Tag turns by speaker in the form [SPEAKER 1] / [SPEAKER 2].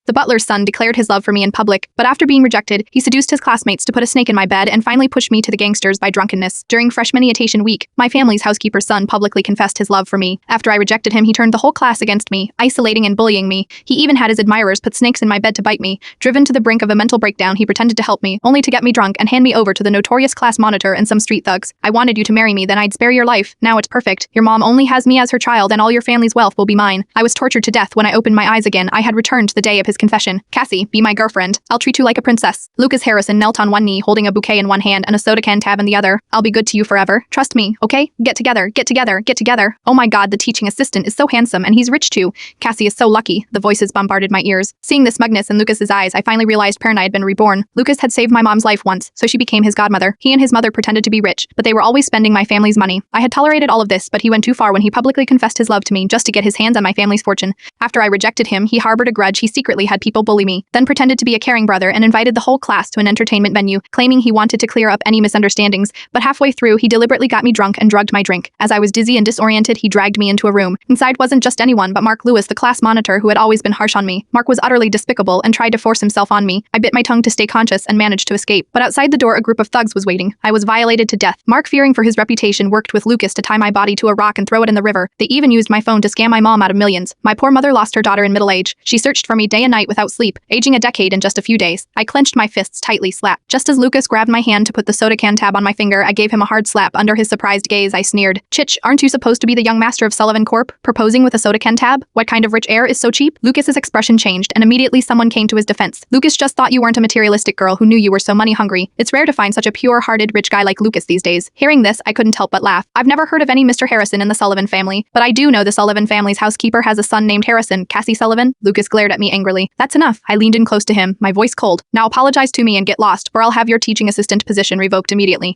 [SPEAKER 1] The butler's son declared his love for me in public, but after being rejected, he seduced his classmates to put a snake in my bed and finally pushed me to the gangsters by drunkenness. During freshmaniation week, my family's housekeeper's son publicly confessed his love for me. After I rejected him, he turned the whole class against me, isolating and bullying me. He even had his admirers put snakes in my bed to bite me. Driven to the brink of a mental breakdown, he pretended to help me, only to get me drunk and hand me over to the notorious class monitor and some street thugs. I wanted you to marry me, then I'd spare your life. Now it's perfect. Your mom only has me as her child and all your family's wealth will be mine. I was tortured to death when I opened my eyes again. I had returned to the day of his confession. Cassie, be my girlfriend. I'll treat you like a princess. Lucas Harrison knelt on one knee, holding a bouquet in one hand and a soda can tab in the other. I'll be good to you forever. Trust me, okay? Get together, get together, get together. Oh my god, the teaching assistant is so handsome and he's rich too. Cassie is so lucky. The voices bombarded my ears. Seeing the smugness in Lucas's eyes, I finally realized Perna had been reborn. Lucas had saved my mom's life once, so she became his godmother. He and his mother pretended to be rich, but they were always spending my family's money. I had tolerated all of this, but he went too far when he publicly confessed his love to me just to get his hands on my family's fortune. After I rejected him, he harbored a grudge. He secretly had people bully me, then pretended to be a caring brother and invited the whole class to an entertainment venue, claiming he wanted to clear up any misunderstandings, but halfway through, he deliberately got me drunk and drugged my drink. As I was dizzy and disoriented, he dragged me into a room. Inside wasn't just anyone but Mark Lewis, the class monitor who had always been harsh on me. Mark was utterly despicable and tried to force himself on me. I bit my tongue to stay conscious and managed to escape, but outside the door a group of thugs was waiting. I was violated to death. Mark, fearing for his reputation, worked with Lucas to tie my body to a rock and throw it in the river. They even used my phone to scam my mom out of millions. My poor mother lost her daughter in middle age. She searched for me day and night without sleep, aging a decade in just a few days. I clenched my fists tightly, slap. Just as Lucas grabbed my hand to put the soda can tab on my finger, I gave him a hard slap. Under his surprised gaze, I sneered. Chitch, aren't you supposed to be the young master of Sullivan Corp, proposing with a soda can tab? What kind of rich air is so cheap? Lucas's expression changed, and immediately someone came to his defense. Lucas just thought you weren't a materialistic girl who knew you were so money-hungry. It's rare to find such a pure-hearted rich guy like Lucas these days. Hearing this, I couldn't help but laugh. I've never heard of any Mr. Harrison in the Sullivan family, but I do know the Sullivan family's housekeeper has a son named Harrison. Cassie Sullivan? Lucas glared at me angrily. That's enough. I leaned in close to him, my voice cold. Now apologize to me and get lost, or I'll have your teaching assistant position revoked immediately.